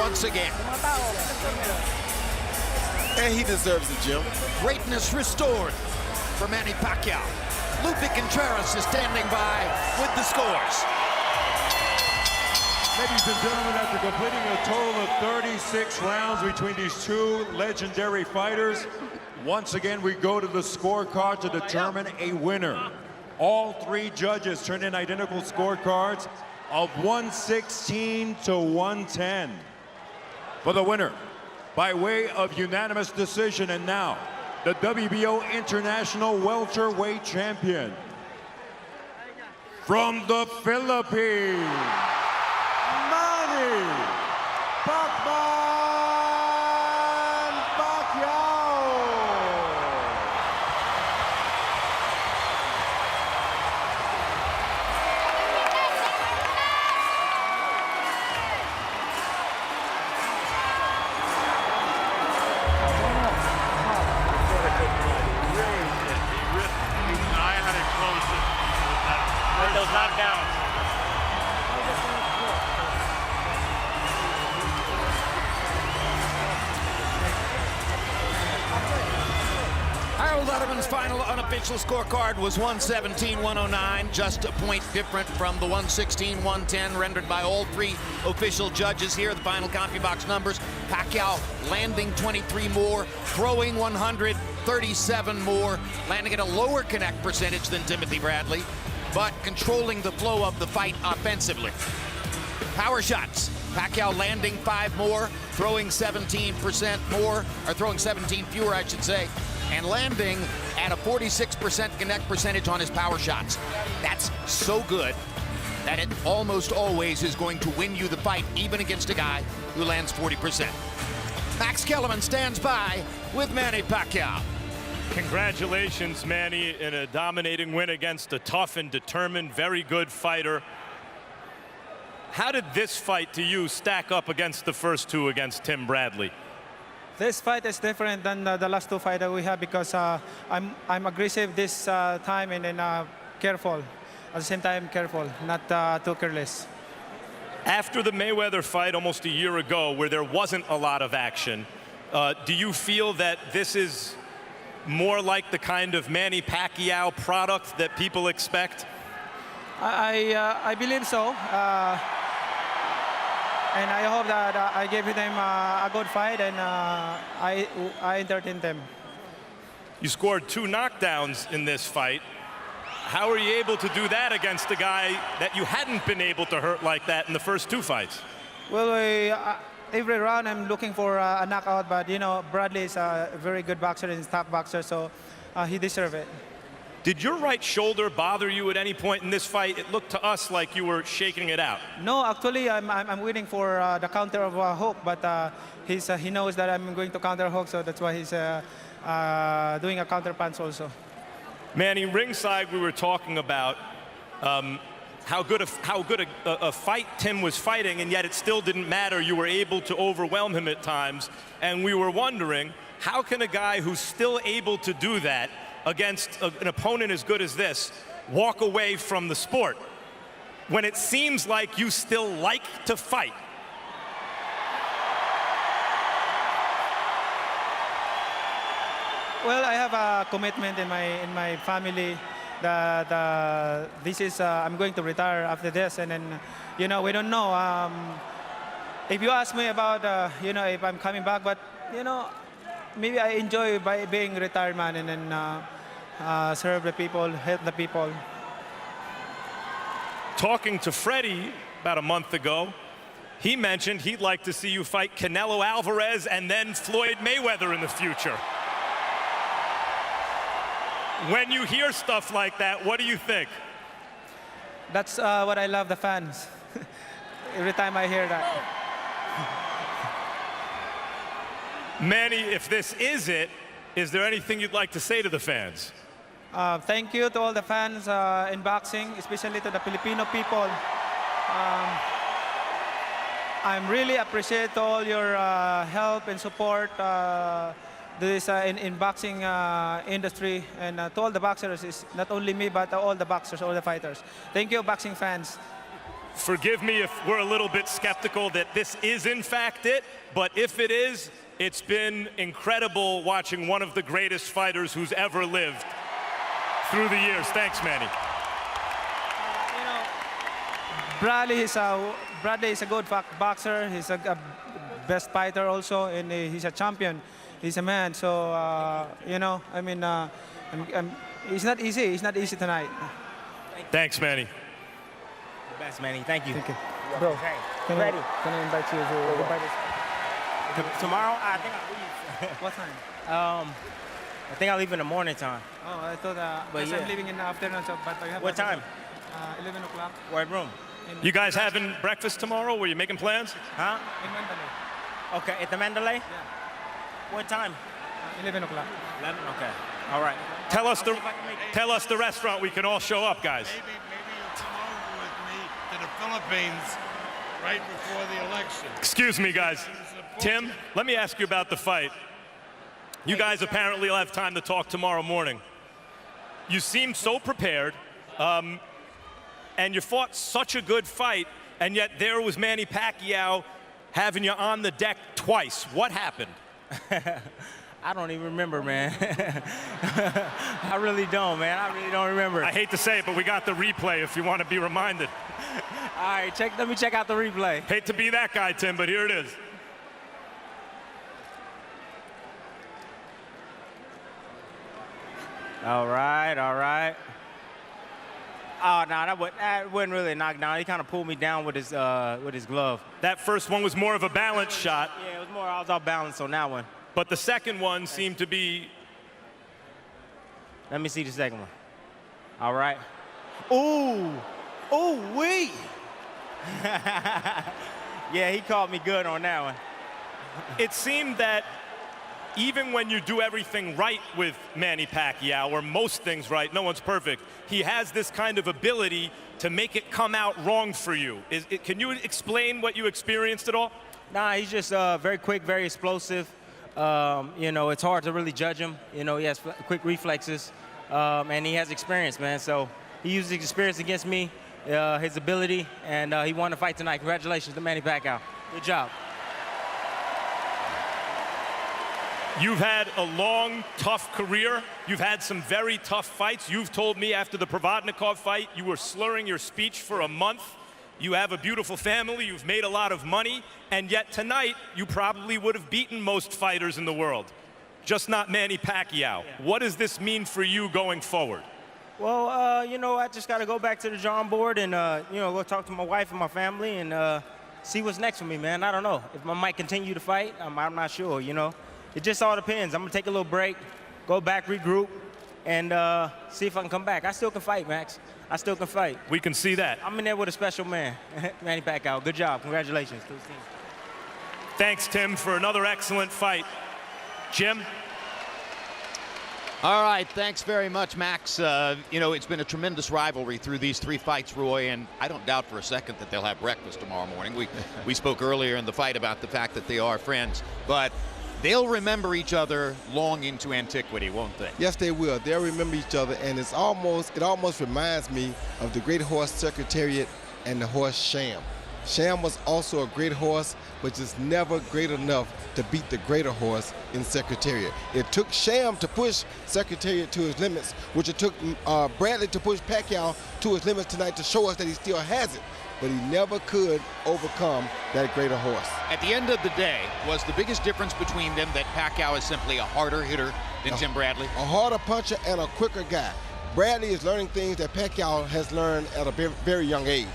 once again. And he deserves it, Jim. Greatness restored for Manny Pacquiao. Lupe Contreras is standing by with the scores. Ladies and gentlemen, after completing a total of 36 rounds between these two legendary fighters, once again we go to the scorecard to determine a winner. All three judges turned in identical scorecards of 116 to 110. For the winner, by way of unanimous decision, and now the WBO International Welterweight Champion from the Philippines, Manny Pacquiao. Those knockdowns. Harold Letterman's final unofficial scorecard was 117-109, just a point different from the 116-110 rendered by all three official judges here. The final CompuBox numbers: Pacquiao landing 23 more, throwing 137 more, landing at a lower connect percentage than Timothy Bradley, but controlling the flow of the fight offensively. Power shots: Pacquiao landing 5 more, throwing 17% more, or throwing 17 fewer, I should say, and landing at a 46% connect percentage on his power shots. That's so good that it almost always is going to win you the fight, even against a guy who lands 40%. Max Kellerman stands by with Manny Pacquiao. Congratulations, Manny, in a dominating win against a tough and determined, very good fighter. How did this fight to you stack up against the first two against Tim Bradley? This fight is different than the last two fights that we have because I'm aggressive this time and then careful. At the same time, careful, not too careless. After the Mayweather fight almost a year ago, where there wasn't a lot of action, do you feel that this is more like the kind of Manny Pacquiao product that people expect? I believe so. And I hope that I gave them a good fight and I entertained them. You scored 2 knockdowns in this fight. How are you able to do that against a guy that you hadn't been able to hurt like that in the first 2 fights? Well, every round I'm looking for a knockout, but you know, Bradley is a very good boxer and top boxer, so he deserves it. Did your right shoulder bother you at any point in this fight? It looked to us like you were shaking it out. No, actually, I'm waiting for the counter of a hook, but he knows that I'm going to counter hook, so that's why he's doing a counter punch also. Manny, ringside we were talking about how good a fight Tim was fighting, and yet it still didn't matter. You were able to overwhelm him at times, and we were wondering, how can a guy who's still able to do that against an opponent as good as this walk away from the sport when it seems like you still like to fight? Well, I have a commitment in my family that this is I'm going to retire after this, and then you know, we don't know. If you ask me about you know, if I'm coming back, but you know, maybe I enjoy by being retired man and then serve the people, help the people. Talking to Freddie about a month ago, he mentioned he'd like to see you fight Canelo Alvarez and then Floyd Mayweather in the future. When you hear stuff like that, what do you think? That's what I love, the fans. Every time I hear that. Manny, if this is it, is there anything you'd like to say to the fans? Thank you to all the fans in boxing, especially to the Filipino people. I'm really appreciate all your help and support this in boxing industry, and to all the boxers, is not only me but all the boxers, all the fighters. Thank you, boxing fans. forgive me if we're a little bit skeptical that this is in fact it, but if it is, it's been incredible watching one of the greatest fighters who's ever lived through the years. Thanks, Manny. You know, Bradley is a good boxer. He's a best fighter also, and he's a champion. He's a man. So you know, I mean, it's not easy. It's not easy tonight. Thanks, Manny. Best, Manny. Thank you. Thank you, bro. Can Ready. I invite you to goodbye this? Tomorrow, I think I'll leave. What time? I think I'll leave in the morning time. Oh, I thought But because I'm yeah. leaving in the afternoon, so but I have What time? 11 o'clock. What room? You guys having breakfast tomorrow? Were you making plans? Huh? In Mandalay. Okay, at the Mandalay? Yeah. What time? 11 o'clock. 11? Okay. All right. Tell us I'll see if I can make it. tell us the restaurant we can all show up, guys. Maybe you'll come over with me to the Philippines right before the election. Excuse me, guys. Tim, let me ask you about the fight. You guys apparently will have time to talk tomorrow morning. You seemed so prepared, and you fought such a good fight, and yet there was Manny Pacquiao having you on the deck twice. What happened? I don't even remember, man. I really don't, man. I really don't remember. I hate to say it, but we got the replay if you want to be reminded. All right, let me check out the replay. Hate to be that guy, Tim, but here it is. All right, all right. Oh, no, that wasn't really a knockdown. He kind of pulled me down with his glove. That first one was more of a balance shot, Yeah, it was more, I was off balance on that one. but the second one seemed to be... Let me see the second one. All right. Ooh, ooh, wee. Yeah, he caught me good on that one. It seemed that even when you do everything right with Manny Pacquiao, or most things right, no one's perfect, he has this kind of ability to make it come out wrong for you. Can you explain what you experienced at all? Nah, he's just very quick, very explosive. You know, it's hard to really judge him. You know, he has quick reflexes, and he has experience, man. So he used his experience against me, his ability, and he won the fight tonight. Congratulations to Manny Pacquiao. Good job. You've had a long, tough career. You've had some very tough fights. You've told me after the Provodnikov fight, you were slurring your speech for a month. You have a beautiful family. You've made a lot of money. And yet tonight, you probably would have beaten most fighters in the world, just not Manny Pacquiao. What does this mean for you going forward? Well, you know, I just got to go back to the drawing board and, you know, go talk to my wife and my family and see what's next for me, man. I don't know. If I might continue to fight, I'm not sure, you know. It just all depends. I'm going to take a little break, go back, regroup, and see if I can come back. I still can fight, Max. I still can fight. We can see that. I'm in there with a special man, Manny Pacquiao. Good job. Congratulations to his team. Thanks, Tim, for another excellent fight. Jim? All right, thanks very much, Max. You know, it's been a tremendous rivalry through these three fights, Roy, and I don't doubt for a second that they'll have breakfast tomorrow morning. We spoke earlier in the fight about the fact that they are friends, but they'll remember each other long into antiquity, won't they? Yes, they will. They'll remember each other, and it almost reminds me of the great horse Secretariat and the horse Sham. Sham was also a great horse, but just never great enough to beat the greater horse in Secretariat. It took Sham to push Secretariat to his limits, which it took Bradley to push Pacquiao to his limits tonight to show us that he still has it. But he never could overcome that greater horse. At the end of the day, was the biggest difference between them that Pacquiao is simply a harder hitter than Tim Bradley? A harder puncher and a quicker guy. Bradley is learning things that Pacquiao has learned at a very young age.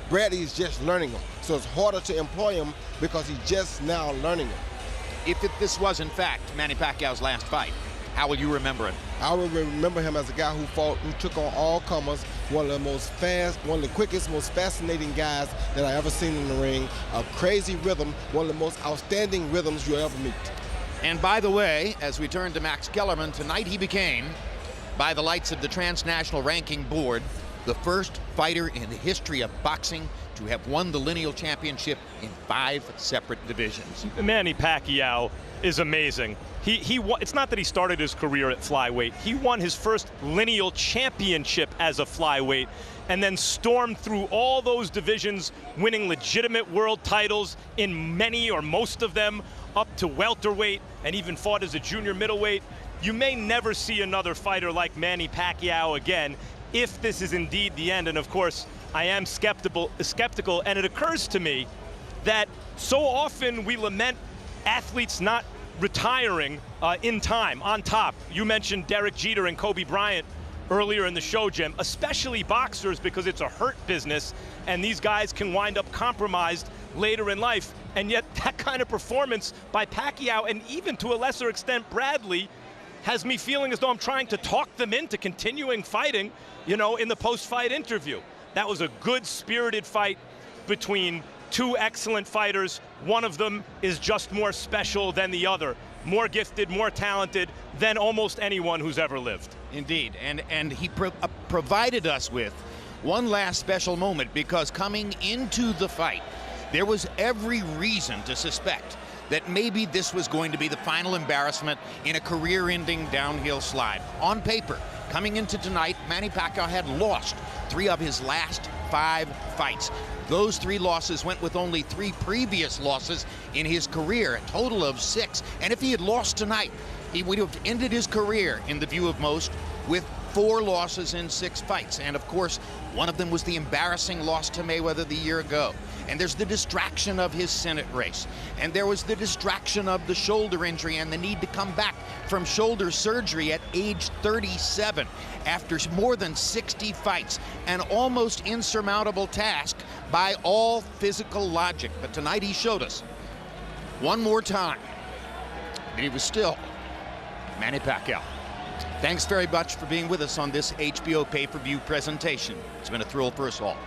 Bradley is just learning them, so it's harder to employ him because he's just now learning them. If this was, in fact, Manny Pacquiao's last fight, how will you remember it? I will remember him as a guy who took on all comers, one of the quickest, most fascinating guys that I ever seen in the ring. A crazy rhythm, one of the most outstanding rhythms you'll ever meet. And by the way, as we turn to Max Kellerman, tonight he became, by the lights of the Transnational Ranking Board, the first fighter in the history of boxing to have won the lineal championship in 5 separate divisions. Manny Pacquiao is amazing. It's not that he started his career at flyweight. He won his first lineal championship as a flyweight and then stormed through all those divisions, winning legitimate world titles in many or most of them, up to welterweight, and even fought as a junior middleweight. You may never see another fighter like Manny Pacquiao again if this is indeed the end. And of course, I am skeptical, and it occurs to me that so often we lament athletes not retiring in time, on top. You mentioned Derek Jeter and Kobe Bryant earlier in the show, Jim, especially boxers, because it's a hurt business and these guys can wind up compromised later in life. And yet that kind of performance by Pacquiao, and even to a lesser extent Bradley, has me feeling as though I'm trying to talk them into continuing fighting, you know, in the post-fight interview. That was a good spirited fight between two excellent fighters. One of them is just more special than the other, more gifted, more talented than almost anyone who's ever lived. Indeed, and he provided us with one last special moment, because coming into the fight, there was every reason to suspect that maybe this was going to be the final embarrassment in a career-ending downhill slide. On paper, coming into tonight, Manny Pacquiao had lost 3 of his last 5 fights. Those 3 losses went with only 3 previous losses in his career, a total of 6. And if he had lost tonight, he would have ended his career, in the view of most, with 4 losses in 6 fights. And of course, one of them was the embarrassing loss to Mayweather the year ago. And there's the distraction of his Senate race. And there was the distraction of the shoulder injury and the need to come back from shoulder surgery at age 37 after more than 60 fights. An almost insurmountable task by all physical logic. But tonight he showed us one more time that he was still Manny Pacquiao. Thanks very much for being with us on this HBO pay-per-view presentation. It's been a thrill for us all.